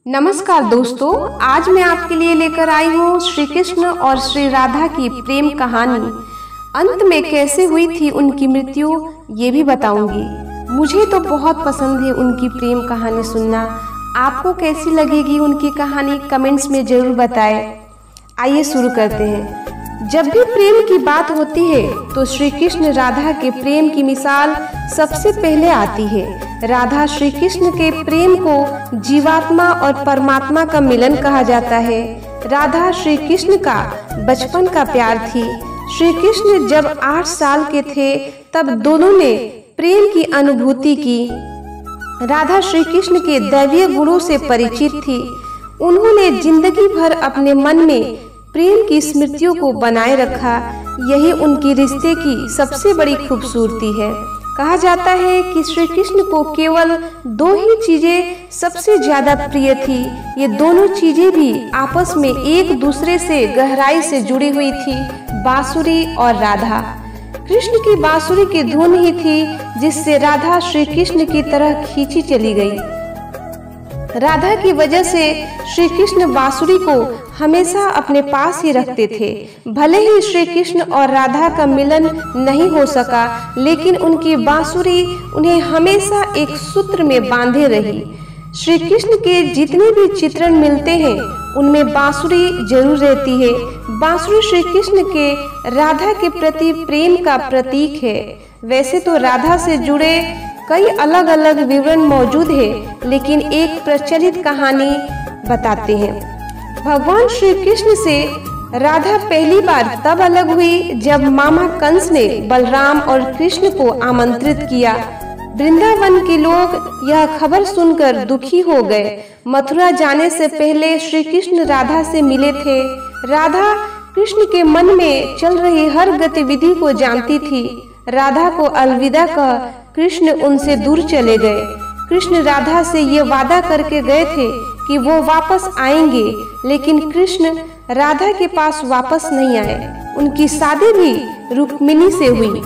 नमस्कार दोस्तों, आज मैं आपके लिए लेकर आई हूँ श्री कृष्ण और श्री राधा की प्रेम कहानी। अंत में कैसे हुई थी उनकी मृत्यु ये भी बताऊंगी। मुझे तो बहुत पसंद है उनकी प्रेम कहानी सुनना। आपको कैसी लगेगी उनकी कहानी कमेंट्स में जरूर बताएं। आइए शुरू करते हैं। जब भी प्रेम की बात होती है तो श्री कृष्ण राधा के प्रेम की मिसाल सबसे पहले आती है। राधा श्री कृष्ण के प्रेम को जीवात्मा और परमात्मा का मिलन कहा जाता है। राधा श्री कृष्ण का बचपन का प्यार थी। श्री कृष्ण जब 8 साल के थे तब दोनों ने प्रेम की अनुभूति की। राधा श्री कृष्ण के दैवीय गुणों से परिचित थी। उन्होंने जिंदगी भर अपने मन में प्रेम की स्मृतियों को बनाए रखा। यही उनकी रिश्ते की सबसे बड़ी खूबसूरती है। कहा जाता है कि श्री कृष्ण को केवल 2 ही चीजें सबसे ज्यादा प्रिय थी। ये दोनों चीजें भी आपस में एक दूसरे से गहराई से जुड़ी हुई थी, बांसुरी और राधा। कृष्ण की बांसुरी की धुन ही थी जिससे राधा श्री कृष्ण की तरह खींची चली गई। राधा की वजह से श्री कृष्ण बांसुरी को हमेशा अपने पास ही रखते थे। भले ही श्री कृष्ण और राधा का मिलन नहीं हो सका, लेकिन उनकी बांसुरी उन्हें हमेशा एक सूत्र में बांधे रही। श्री कृष्ण के जितने भी चित्रण मिलते हैं उनमें बांसुरी जरूर रहती है। बांसुरी श्री कृष्ण के राधा के प्रति प्रेम का प्रतीक है। वैसे तो राधा से जुड़े कई अलग अलग विवरण मौजूद है, लेकिन एक प्रचलित कहानी बताते हैं। भगवान श्री कृष्ण से राधा पहली बार तब अलग हुई जब मामा कंस ने बलराम और कृष्ण को आमंत्रित किया। वृंदावन के लोग यह खबर सुनकर दुखी हो गए। मथुरा जाने से पहले श्री कृष्ण राधा से मिले थे। राधा कृष्ण के मन में चल रही हर गतिविधि को जानती थी। राधा को अलविदा कह कृष्ण उनसे दूर चले गए। कृष्ण राधा से ये वादा करके गए थे कि वो वापस आएंगे, लेकिन कृष्ण राधा के पास वापस नहीं आए। उनकी शादी भी रुक्मिणी से हुई।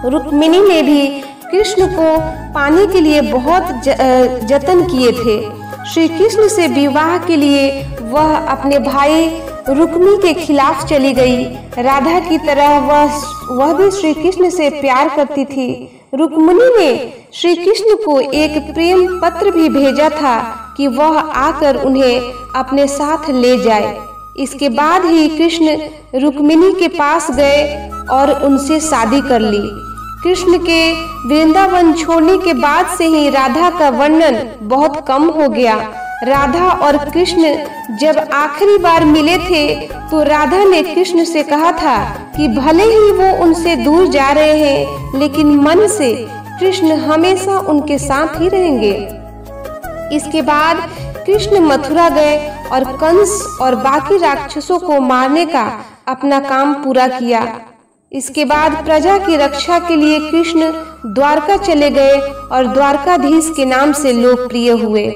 रुक्मिणी ने भी कृष्ण को पाने के लिए बहुत जतन किए थे। श्री कृष्ण से विवाह के लिए वह अपने भाई रुक्मी के खिलाफ चली गई। राधा की तरह वह भी श्री कृष्ण से प्यार करती थी। रुक्मिणी ने श्री कृष्ण को एक प्रेम पत्र भी भेजा था कि वह आकर उन्हें अपने साथ ले जाए। इसके बाद ही कृष्ण रुक्मिणी के पास गए और उनसे शादी कर ली। कृष्ण के वृंदावन छोड़ने के बाद से ही राधा का वर्णन बहुत कम हो गया। राधा और कृष्ण जब आखिरी बार मिले थे तो राधा ने कृष्ण से कहा था कि भले ही वो उनसे दूर जा रहे हैं, लेकिन मन से कृष्ण हमेशा उनके साथ ही रहेंगे। इसके बाद कृष्ण मथुरा गए और कंस और बाकी राक्षसों को मारने का अपना काम पूरा किया। इसके बाद प्रजा की रक्षा के लिए कृष्ण द्वारका चले गए और द्वारकाधीश के नाम से लोकप्रिय हुए।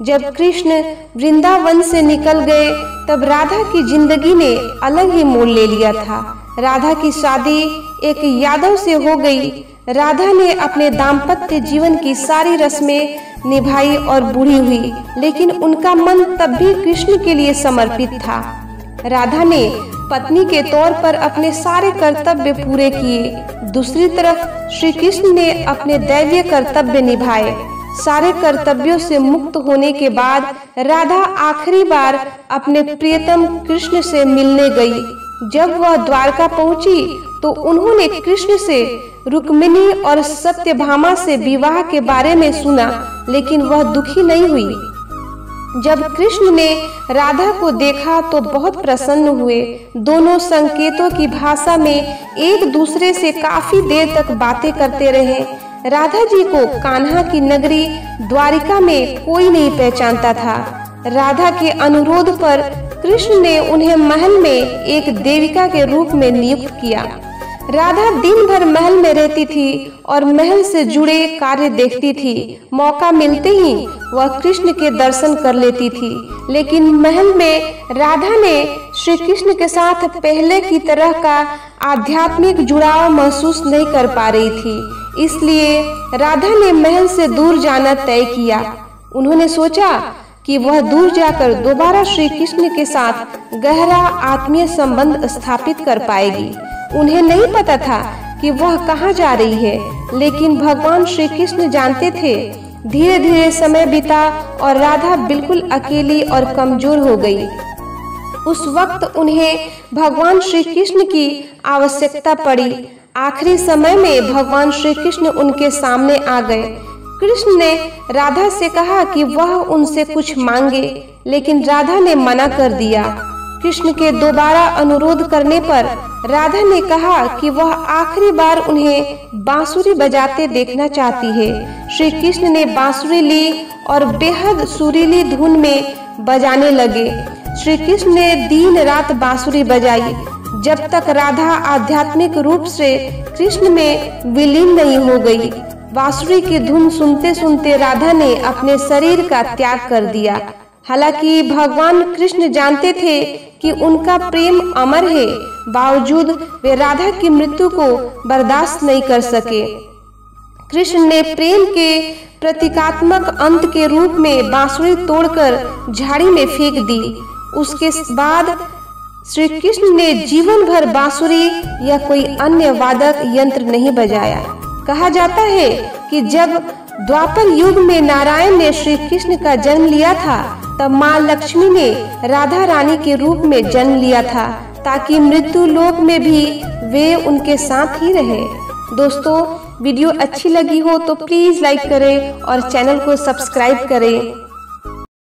जब कृष्ण वृंदावन से निकल गए तब राधा की जिंदगी ने अलग ही मोड़ ले लिया था। राधा की शादी एक यादव से हो गई। राधा ने अपने दाम्पत्य जीवन की सारी रस्में निभाई और बूढ़ी हुई, लेकिन उनका मन तब भी कृष्ण के लिए समर्पित था। राधा ने पत्नी के तौर पर अपने सारे कर्तव्य पूरे किए। दूसरी तरफ श्री कृष्ण ने अपने दैवीय कर्तव्य निभाए। सारे कर्तव्यों से मुक्त होने के बाद राधा आखिरी बार अपने प्रियतम कृष्ण से मिलने गई। जब वह द्वारका पहुंची तो उन्होंने कृष्ण से रुक्मिणी और सत्यभामा से विवाह के बारे में सुना, लेकिन वह दुखी नहीं हुई। जब कृष्ण ने राधा को देखा तो बहुत प्रसन्न हुए। दोनों संकेतों की भाषा में एक दूसरे से काफी देर तक बातें करते रहे। राधा जी को कान्हा की नगरी द्वारिका में कोई नहीं पहचानता था। राधा के अनुरोध पर कृष्ण ने उन्हें महल में एक देविका के रूप में नियुक्त किया। राधा दिन भर महल में रहती थी और महल से जुड़े कार्य देखती थी। मौका मिलते ही वह कृष्ण के दर्शन कर लेती थी, लेकिन महल में राधा ने श्री कृष्ण के साथ पहले की तरह का आध्यात्मिक जुड़ाव महसूस नहीं कर पा रही थी। इसलिए राधा ने महल से दूर जाना तय किया। उन्होंने सोचा कि वह दूर जाकर दोबारा श्री कृष्ण के साथ गहरा आत्मीय संबंध स्थापित कर पाएगी। उन्हें नहीं पता था कि वह कहाँ जा रही है, लेकिन भगवान श्री कृष्ण जानते थे। धीरे धीरे समय बीता और राधा बिल्कुल अकेली और कमजोर हो गई। उस वक्त उन्हें भगवान श्री कृष्ण की आवश्यकता पड़ी। आखिरी समय में भगवान श्री कृष्ण उनके सामने आ गए। कृष्ण ने राधा से कहा कि वह उनसे कुछ मांगे, लेकिन राधा ने मना कर दिया। कृष्ण के दोबारा अनुरोध करने पर राधा ने कहा कि वह आखिरी बार उन्हें बांसुरी बजाते देखना चाहती है। श्री कृष्ण ने बांसुरी ली और बेहद सुरीली धुन में बजाने लगे। श्री कृष्ण ने दिन रात बांसुरी बजाई, जब तक राधा आध्यात्मिक रूप से कृष्ण में विलीन नहीं हो गई। बांसुरी की धुन सुनते सुनते राधा ने अपने शरीर का त्याग कर दिया। हालांकि भगवान कृष्ण जानते थे कि उनका प्रेम अमर है, बावजूद वे राधा की मृत्यु को बर्दाश्त नहीं कर सके। कृष्ण ने प्रेम के प्रतीकात्मक अंत के रूप में बांसुरी तोड़कर झाड़ी में फेंक दी। उसके बाद श्री कृष्ण ने जीवन भर बांसुरी या कोई अन्य वादक यंत्र नहीं बजाया। कहा जाता है कि जब द्वापर युग में नारायण ने श्री कृष्ण का जन्म लिया था, तब माँ लक्ष्मी ने राधा रानी के रूप में जन्म लिया था, ताकि मृत्यु लोक में भी वे उनके साथ ही रहे। दोस्तों, वीडियो अच्छी लगी हो तो प्लीज लाइक करें और चैनल को सब्सक्राइब करें।